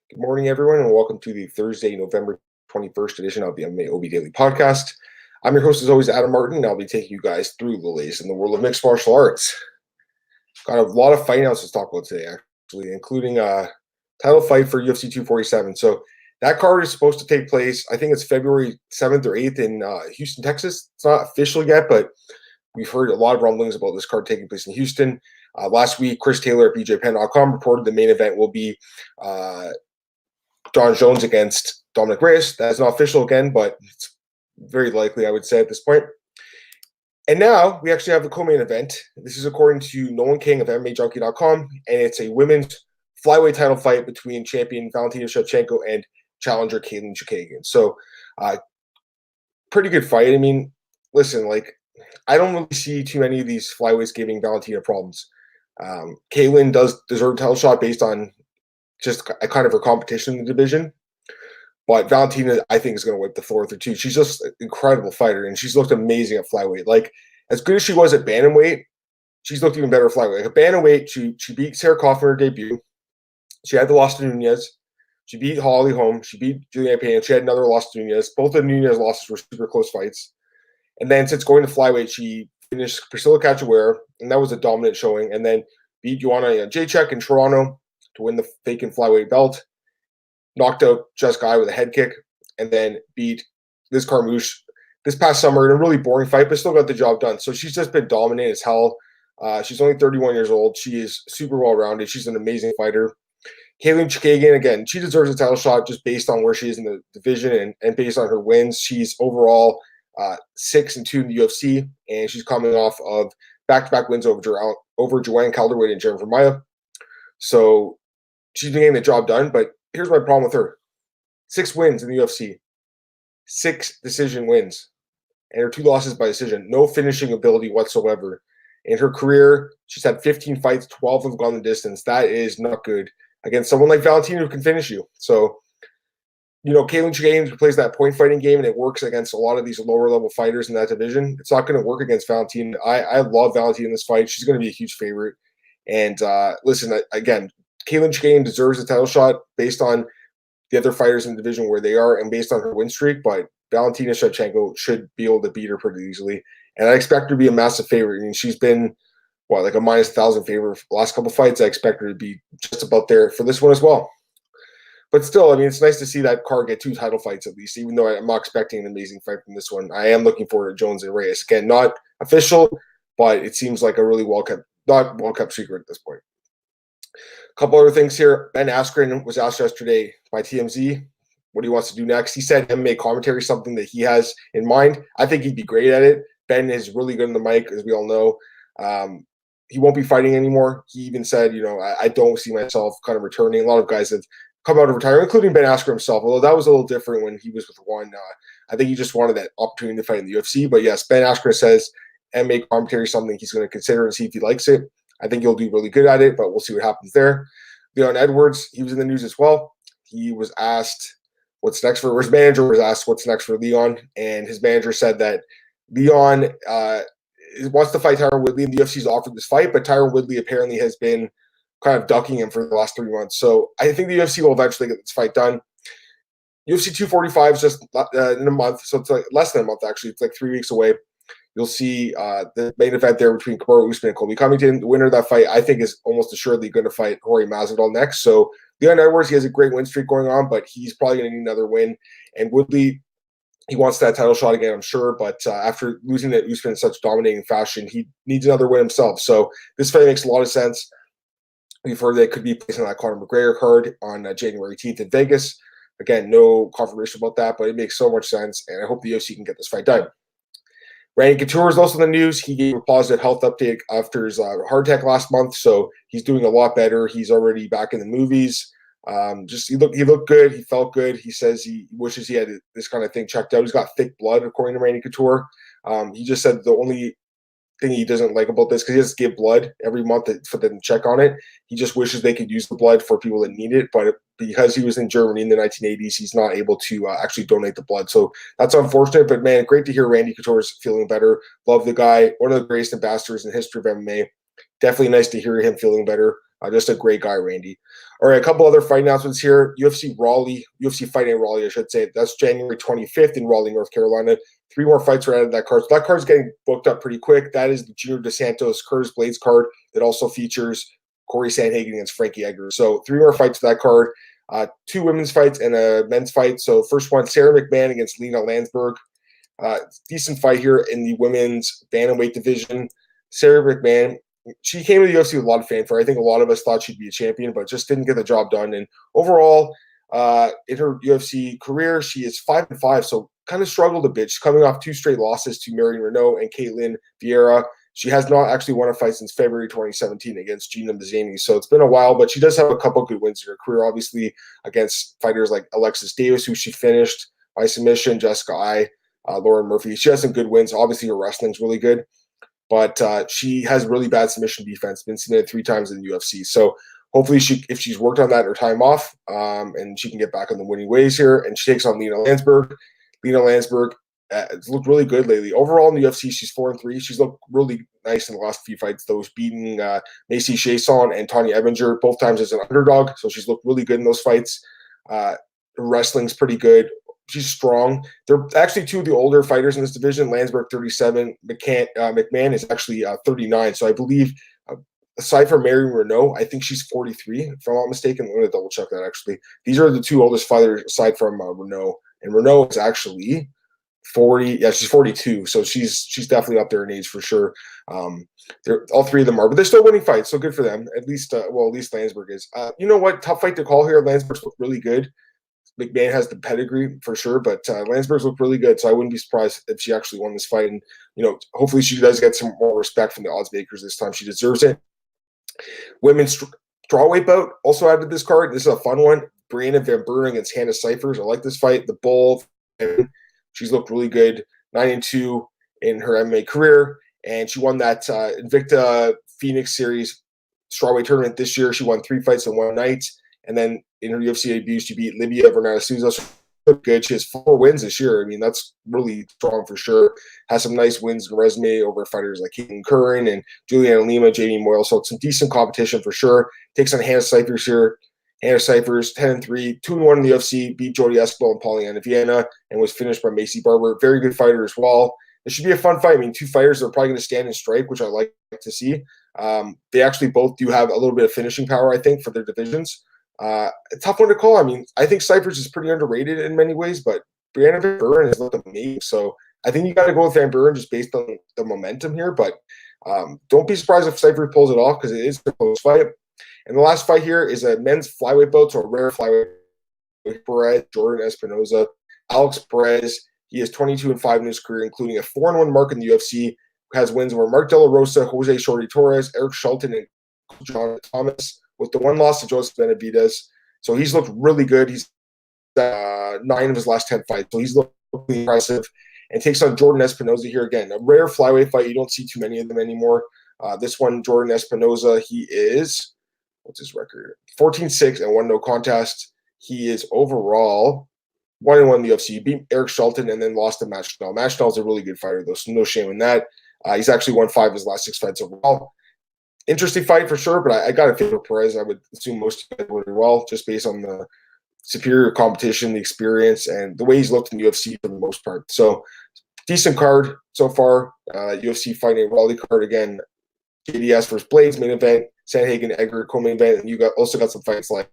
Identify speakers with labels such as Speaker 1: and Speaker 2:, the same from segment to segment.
Speaker 1: Good morning, everyone, and welcome to the Thursday, November 21st edition of the MMAOB Daily Podcast. I'm your host, as always, Adam Martin, and I'll be taking you guys through the latest in the world of mixed martial arts. Got a lot of fight announcements to talk about today, actually, including a title fight for UFC 247. So that card is supposed to take place, I think it's February 7th or 8th in Houston, Texas. It's not official yet, but we've heard a lot of rumblings about this card taking place in Houston. Last week, Chris Taylor at BJPenn.com reported the main event will be John Jones against Dominic Reyes. That's not official again, but it's very likely, I would say, at this point. And now we actually have the co-main event. This is according to Nolan King of MMAJunkie.com, and it's a women's flyweight title fight between champion Valentina Shevchenko and challenger Katlyn Chookagian. So, pretty good fight. I mean, listen, I don't really see too many of these flyweights giving Valentina problems. Katlyn does deserve a title shot based on just a kind of her competition in the division. But Valentina, I think, is going to wipe the floor with her, too. She's just an incredible fighter, and she's looked amazing at flyweight. As good as she was at bantamweight, she's looked even better at flyweight. At bantamweight, she beat Sara in her debut. She had the loss to Nunez. She beat Holly Holm. She beat Julianne Payne. She had another loss to Nunez. Both of Nunez losses were super close fights. And then since going to flyweight, she finished Priscilla Cachoeira, and that was a dominant showing, and then beat Joanna Jacek in Toronto to win the vacant flyweight belt, knocked out Jessica Eye with a head kick, and then beat Liz Carmouche this past summer in a really boring fight, but still got the job done. So she's just been dominant as hell. She's only 31 years old. She is super well-rounded. She's an amazing fighter. Katlyn Chookagian, again, she deserves a title shot just based on where she is in the division and based on her wins. She's overall 6-2 in the UFC, and she's coming off of back-to-back wins over Joanne Calderwood and Jennifer Maia. So she's been getting the job done, but here's my problem with her. 6 wins in the UFC. 6 decision wins. And her 2 losses by decision. No finishing ability whatsoever. In her career, she's had 15 fights, 12 have gone the distance. That is not good against someone like Valentina who can finish you. So, Katlyn Chookagian plays that point fighting game, and it works against a lot of these lower level fighters in that division. It's not going to work against Valentina. I love Valentina in this fight. She's going to be a huge favorite. And listen, again, Katlyn Chookagian deserves a title shot based on the other fighters in the division where they are and based on her win streak, but Valentina Shevchenko should be able to beat her pretty easily. And I expect her to be a massive favorite. I mean, she's been, a minus 1,000 favorite for the last couple fights. I expect her to be just about there for this one as well. But still, I mean, it's nice to see that card get 2 title fights at least, even though I'm not expecting an amazing fight from this one. I am looking forward to Jones and Reyes. Again, not official, but it seems like a really not well-kept secret at this point. A couple other things here. Ben Askren was asked yesterday by TMZ what he wants to do next. He said MMA commentary is something that he has in mind. I think he'd be great at it. Ben is really good on the mic, as we all know. He won't be fighting anymore. He even said, I don't see myself kind of returning. A lot of guys have come out of retirement, including Ben Askren himself, although that was a little different when he was with one. I think he just wanted that opportunity to fight in the UFC. But yes, Ben Askren says MMA commentary is something he's going to consider and see if he likes it. I think he'll do really good at it, but we'll see what happens there. Leon Edwards, he was in the news as well. He was asked what's next for his manager was asked what's next for Leon, and his manager said that Leon wants to fight Tyron Woodley, and the UFC's offered this fight, but Tyron Woodley apparently has been kind of ducking him for the last 3 months. So I think the UFC will eventually get this fight done. UFC 245 is just in a month, so it's less than a month actually. It's 3 weeks away. You'll see the main event there between Kamaru Usman and Colby Covington. The winner of that fight, I think, is almost assuredly going to fight Jorge Masvidal next. So Leon Edwards, he has a great win streak going on, but he's probably going to need another win. And Woodley, he wants that title shot again, I'm sure. But after losing to Usman in such dominating fashion, he needs another win himself. So this fight makes a lot of sense. We've heard they could be placing that Conor McGregor card on January 18th in Vegas. Again, no confirmation about that, but it makes so much sense, and I hope the UFC can get this fight done. Randy Couture is also in the news. He gave a positive health update after his heart attack last month, so he's doing a lot better. He's already back in the movies. He looked good. He felt good. He says he wishes he had this kind of thing checked out. He's got thick blood, according to Randy Couture. He just said the only thing he doesn't like about this, because he has to give blood every month for them to check on it. He just wishes they could use the blood for people that need it, but because he was in Germany in the 1980s, he's not able to actually donate the blood. So that's unfortunate, but man, great to hear Randy Couture's feeling better. Love the guy, one of the greatest ambassadors in the history of MMA. Definitely nice to hear him feeling better. Just a great guy, Randy. All right, a couple other fight announcements here. UFC Raleigh, UFC Fight Night Raleigh, I should say. That's January 25th in Raleigh, North Carolina. 3 more fights are added to that card. So that card's getting booked up pretty quick. That is the Junior DeSantos Curtis Blades card that also features Corey Sandhagen against Frankie Edgar. So 3 more fights to that card. 2 women's fights and a men's fight. So first one, Sara McMann against Lina Länsberg. Decent fight here in the women's bantamweight division. Sara McMann, she came to the UFC with a lot of fanfare. I think a lot of us thought she'd be a champion, but just didn't get the job done. And overall, in her UFC career, she is 5-5, so kind of struggled a bit. She's coming off 2 straight losses to Marion Renault and Caitlin Vieira. She has not actually won a fight since February 2017 against Gina Mazzani, so it's been a while, but she does have a couple good wins in her career, obviously, against fighters like Alexis Davis, who she finished by submission, Jessica Ai, Lauren Murphy. She has some good wins. Obviously, her wrestling's really good. But she has really bad submission defense, been submitted 3 times in the UFC. So hopefully if she's worked on that her time off, and she can get back on the winning ways here. And she takes on Lina Länsberg. Lina Länsberg has looked really good lately. Overall in the UFC, she's 4-3. She's looked really nice in the last few fights, though, beating Macy Chiasson and Tanya Ebinger both times as an underdog. So she's looked really good in those fights. Her wrestling's pretty good. She's strong. They're actually 2 of the older fighters in this division. Länsberg, 37. McMann is actually 39. So I believe, aside from Marion Renault, I think she's 43, if I'm not mistaken. I'm going to double check that, actually. These are the 2 oldest fighters aside from Renault. And Renault is actually 40. Yeah, she's 42. So she's definitely up there in age for sure. All 3 of them are. But they're still winning fights, so good for them. At least Länsberg is. You know what? Tough fight to call here. Länsberg's looked really good. McMahon has the pedigree for sure, but Länsberg's looked really good, so I wouldn't be surprised if she actually won this fight. And hopefully she does get some more respect from the odds makers this time. She deserves it. Women's strawweight bout also added to this card. This is a fun one. Brianna Van Buren against Hannah Cifers. I like this fight. The Bull, she's looked really good. 9-2 in her MMA career, and she won that Invicta Phoenix Series strawweight tournament this year. She won 3 fights in one night. And then in her UFC debut, she beat Libya Bernarda Souza. So good. She has 4 wins this year. I mean, that's really strong for sure. Has some nice wins in her resume over fighters like Caitlin Curran and Juliana Lima, Jamie Moyle. So it's some decent competition for sure. Takes on Hannah Cifers here. Hannah Cifers, 10-3, 2-1 in the UFC, beat Jodie Esquibel and Polyana Vienna, and was finished by Macy Barber. Very good fighter as well. It should be a fun fight. I mean, 2 fighters are probably going to stand and strike, which I like to see. They actually both do have a little bit of finishing power, I think, for their divisions. A tough one to call. I mean, I think Cifers is pretty underrated in many ways, but Brianna Van Buren has looked amazing. So I think you got to go with Van Buren just based on the momentum here. But don't be surprised if Cifers pulls it off because it is a close fight. And the last fight here is a men's flyweight bout, so a rare flyweight. Perez, Jordan Espinosa, Alex Perez. He is 22-5 in his career, including a 4-1 mark in the UFC. Has wins over Mark De La Rosa, Jose Shorty Torres, Eric Shelton, and John Thomas, with the 1 loss to Joseph Benavidez. So he's looked really good. He's 9 of his last 10 fights. So he's looked really impressive. And takes on Jordan Espinosa here again. A rare flyweight fight. You don't see too many of them anymore. This one, Jordan Espinosa, he is, what's his record? 14-6 and 1 no contest. He is overall 1-1 in the UFC. He beat Eric Shelton and then lost to Matt Schnell. Matt Schnell's a really good fighter, though, so no shame in that. He's actually won 5 of his last 6 fights overall. Interesting fight for sure, but I got a feel for Perez. I would assume most of it would do well, just based on the superior competition, the experience, and the way he's looked in the UFC for the most part. So, decent card so far. UFC Fight Night Raleigh card again. JDS versus Blades main event. Sandhagen Edgar co-main event, and you also got some fights like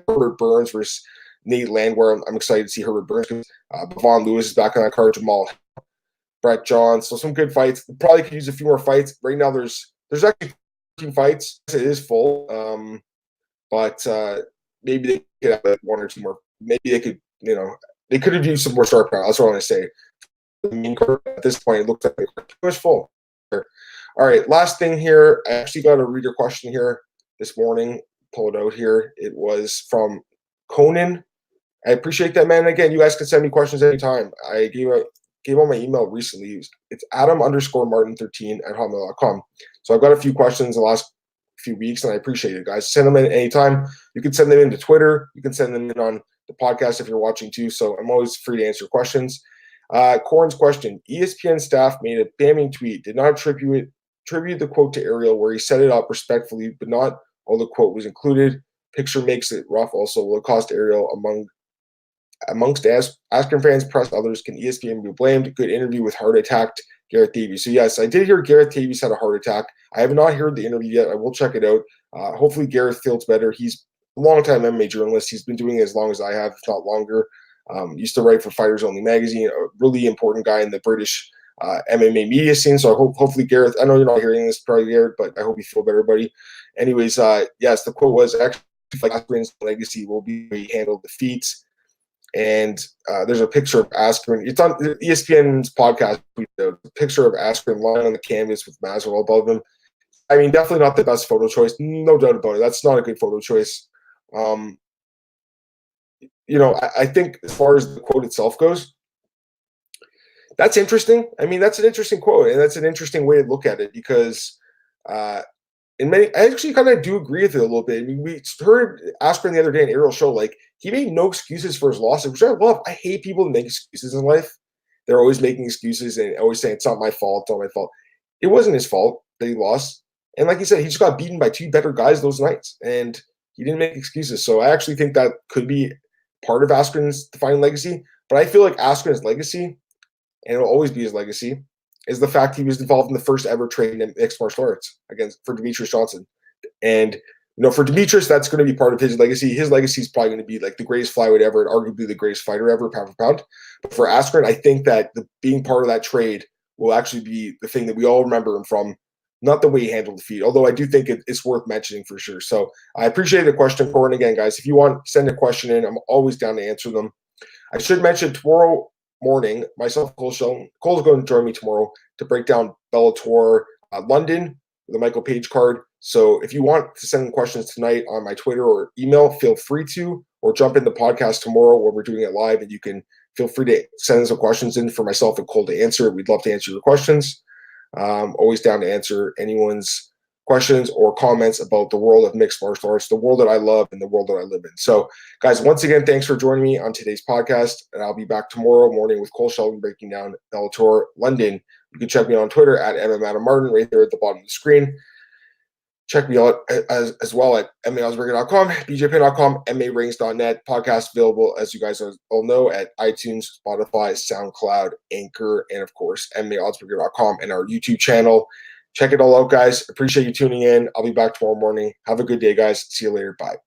Speaker 1: Herbert Burns versus Nate Landwehr. I'm excited to see Herbert Burns. Bavon Lewis is back on that card. Jamal, Brett Johns. So some good fights. Probably could use a few more fights. Right now, there's actually 13 fights. It is full, but maybe they could have like 1 or 2 more. Maybe they could, they could have used some more star power. That's what I want to say. The main card at this point, it looks like it's pretty much full. All right, last thing here. I actually got a reader question here this morning. Pull it out here. It was from Conan. I appreciate that, man. Again, you guys can send me questions anytime. I gave out my email recently. It's adam_martin13@hotmail.com. So I've got a few questions the last few weeks, and I appreciate it, guys. Send them in anytime. You can send them into Twitter. You can send them in on the podcast if you're watching too. So I'm always free to answer questions. Corn's question: ESPN staff made a damning tweet. Did not attribute the quote to Ariel, where he set it up respectfully, but not All the quote was included. Picture makes it rough. Also, low cost aerial amongst Askren fans, press, others. Can ESPN be blamed? Good interview with heart attacked Gareth Davies. So yes, I did hear Gareth Davies had a heart attack. I have not heard the interview yet. I will check it out. Hopefully Gareth feels better. He's a longtime MMA journalist. He's been doing it as long as I have, if not longer. Used to write for Fighters Only magazine, a really important guy in the British MMA media scene. So hopefully Gareth, I know you're not hearing this probably, Gareth, but I hope you feel better, buddy. Anyways, yes, the quote was actually like Askren's legacy will be how he handled defeats. And there's a picture of Askren. It's on ESPN's podcast. A picture of Askren lying on the canvas with Masvidal above him. I mean, definitely not the best photo choice. No doubt about it. That's not a good photo choice. I think as far as the quote itself goes, that's interesting. I mean, that's an interesting quote, and that's an interesting way to look at it because I actually kind of do agree with it a little bit. I mean, we heard Askren the other day in Ariel's show, like, he made no excuses for his losses, which I love. I hate people that make excuses in life. They're always making excuses and always saying, it's not my fault, it's not my fault. It wasn't his fault that he lost. And like you said, he just got beaten by two better guys those nights, and he didn't make excuses. So I actually think that could be part of Askren's defining legacy. But I feel like Askren's legacy, and it will always be his legacy, is the fact he was involved in the first ever trade in mixed martial arts for Demetrius Johnson. And, for Demetrius, that's going to be part of his legacy. His legacy is probably going to be like the greatest flyweight ever and arguably the greatest fighter ever, pound for pound. But for Askren, I think that being part of that trade will actually be the thing that we all remember him from, not the way he handled defeat, although I do think it's worth mentioning for sure. So I appreciate the question, Corin. Again, guys, if you want, send a question in. I'm always down to answer them. I should mention tomorrow morning, myself, Cole's going to join me tomorrow to break down Bellator London with a Michael Page card. So if you want to send questions tonight on my Twitter or email, feel free to, or jump in the podcast tomorrow where we're doing it live, and you can feel free to send some questions in for myself and Cole to answer. We'd love to answer your questions. Always down to answer anyone's questions or comments about the world of mixed martial arts, the world that I love and the world that I live in. So, guys, once again, thanks for joining me on today's podcast, and I'll be back tomorrow morning with Cole Sheldon breaking down Bellator London. You can check me on Twitter at MMAdammartin right there at the bottom of the screen. Check me out as well at MMAOsburger.com, BJPen.com, MMARings.net. Podcast available, as you guys all know, at iTunes, Spotify, SoundCloud, Anchor, and, of course, MMAOsburger.com and our YouTube channel. Check it all out, guys. Appreciate you tuning in. I'll be back tomorrow morning. Have a good day, guys. See you later. Bye.